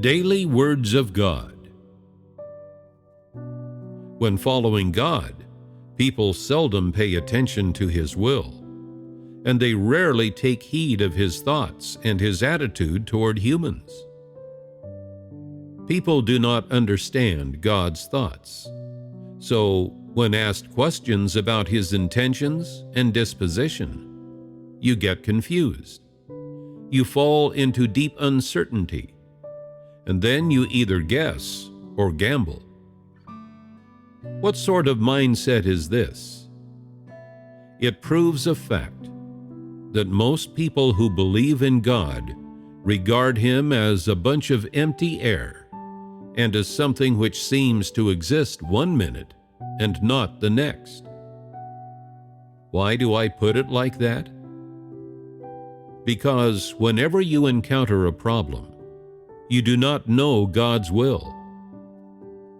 Daily Words of God. When following God, people seldom pay attention to His will, and they rarely take heed of His thoughts and His attitude toward humans. People do not understand God's thoughts, so when asked questions about His intentions and disposition, you get confused. You fall into deep uncertainty, and then you either guess or gamble. What sort of mindset is this? It proves a fact that most people who believe in God regard Him as a bunch of empty air and as something which seems to exist one minute and not the next. Why do I put it like that? Because whenever you encounter a problem, you do not know God's will.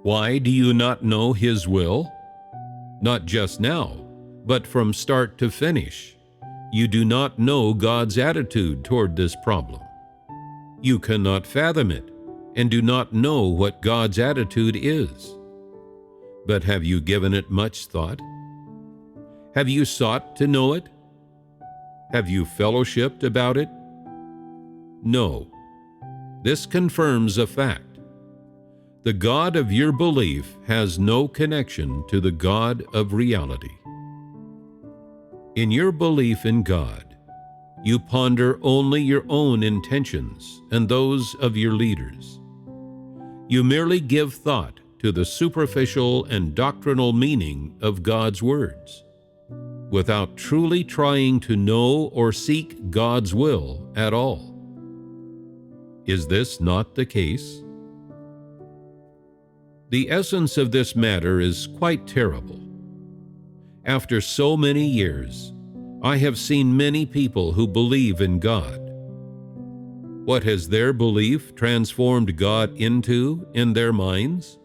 Why do you not know His will? Not just now, but from start to finish. You do not know God's attitude toward this problem. You cannot fathom it and do not know what God's attitude is. But have you given it much thought? Have you sought to know it? Have you fellowshipped about it? No. This confirms a fact. The God of your belief has no connection to the God of reality. In your belief in God, you ponder only your own intentions and those of your leaders. You merely give thought to the superficial and doctrinal meaning of God's words, without truly trying to know or seek God's will at all. Is this not the case? The essence of this matter is quite terrible. After so many years, I have seen many people who believe in God. What has their belief transformed God into in their minds?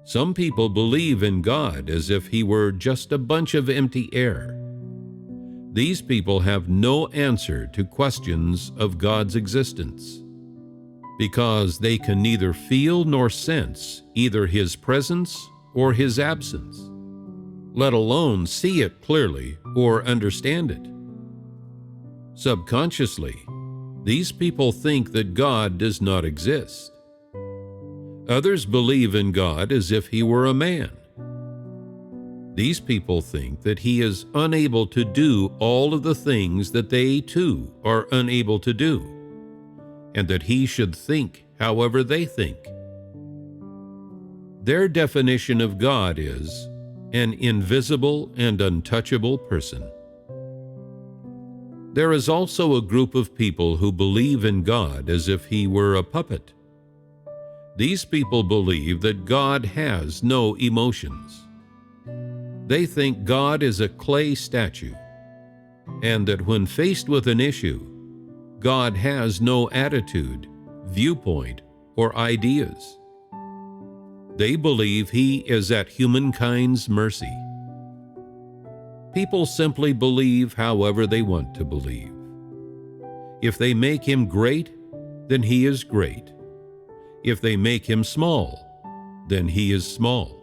Some people believe in God as if He were just a bunch of empty air. These people have no answer to questions of God's existence, because they can neither feel nor sense either His presence or His absence, let alone see it clearly or understand it. Subconsciously, these people think that God does not exist. Others believe in God as if He were a man. These people think that He is unable to do all of the things that they too are unable to do, and that He should think however they think. Their definition of God is an invisible and untouchable person. There is also a group of people who believe in God as if He were a puppet. These people believe that God has no emotions. They think God is a clay statue, and that when faced with an issue, God has no attitude, viewpoint, or ideas. They believe He is at humankind's mercy. People simply believe however they want to believe. If they make Him great, then He is great. If they make Him small, then He is small.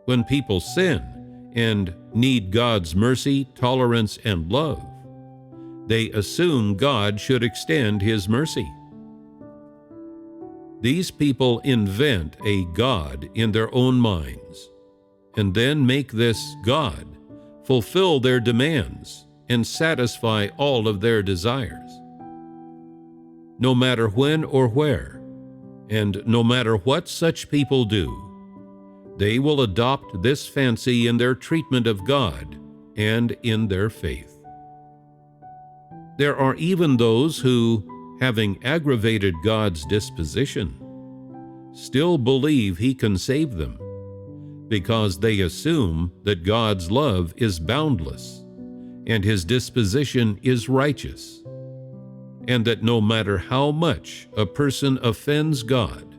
When people sin and need God's mercy, tolerance, and love, they assume God should extend His mercy. These people invent a God in their own minds, and then make this God fulfill their demands and satisfy all of their desires. No matter when or where, and no matter what such people do, they will adopt this fancy in their treatment of God and in their faith. There are even those who, having aggravated God's disposition, still believe He can save them, because they assume that God's love is boundless and His disposition is righteous, and that no matter how much a person offends God,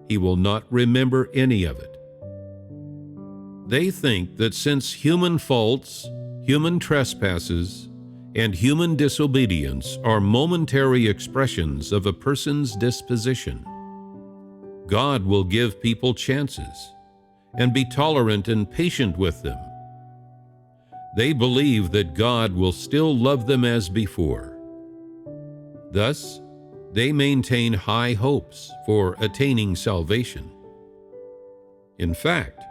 He will not remember any of it. They think that since human faults, human trespasses, and human disobedience are momentary expressions of a person's disposition. God will give people chances and be tolerant and patient with them. They believe that God will still love them as before. Thus, they maintain high hopes for attaining salvation. In fact,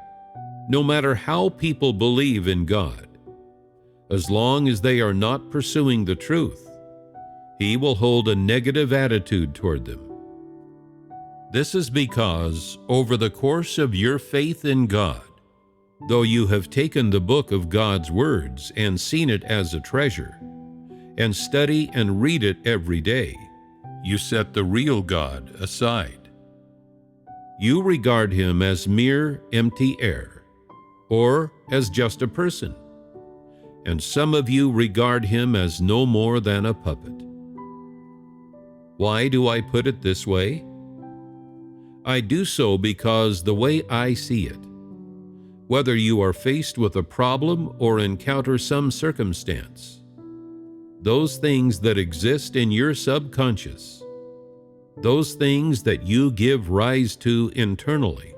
no matter how people believe in God, as long as they are not pursuing the truth, He will hold a negative attitude toward them. This is because, over the course of your faith in God, though you have taken the book of God's words and seen it as a treasure, and study and read it every day, you set the real God aside. You regard Him as mere empty air, or as just a person, and some of you regard Him as no more than a puppet. Why do I put it this way? I do so because the way I see it, whether you are faced with a problem or encounter some circumstance, those things that exist in your subconscious, those things that you give rise to internally,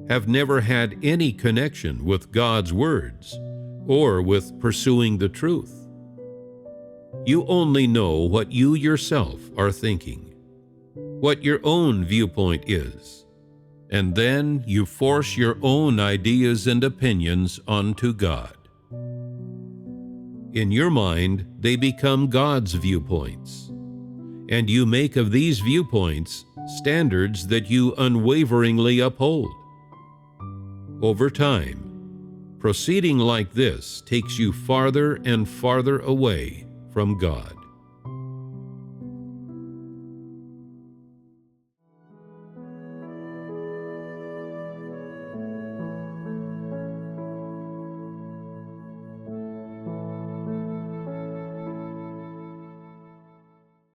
have never had any connection with God's words or with pursuing the truth. You only know what you yourself are thinking, what your own viewpoint is, and then you force your own ideas and opinions onto God. In your mind, they become God's viewpoints, and you make of these viewpoints standards that you unwaveringly uphold. Over time, proceeding like this takes you farther and farther away from God.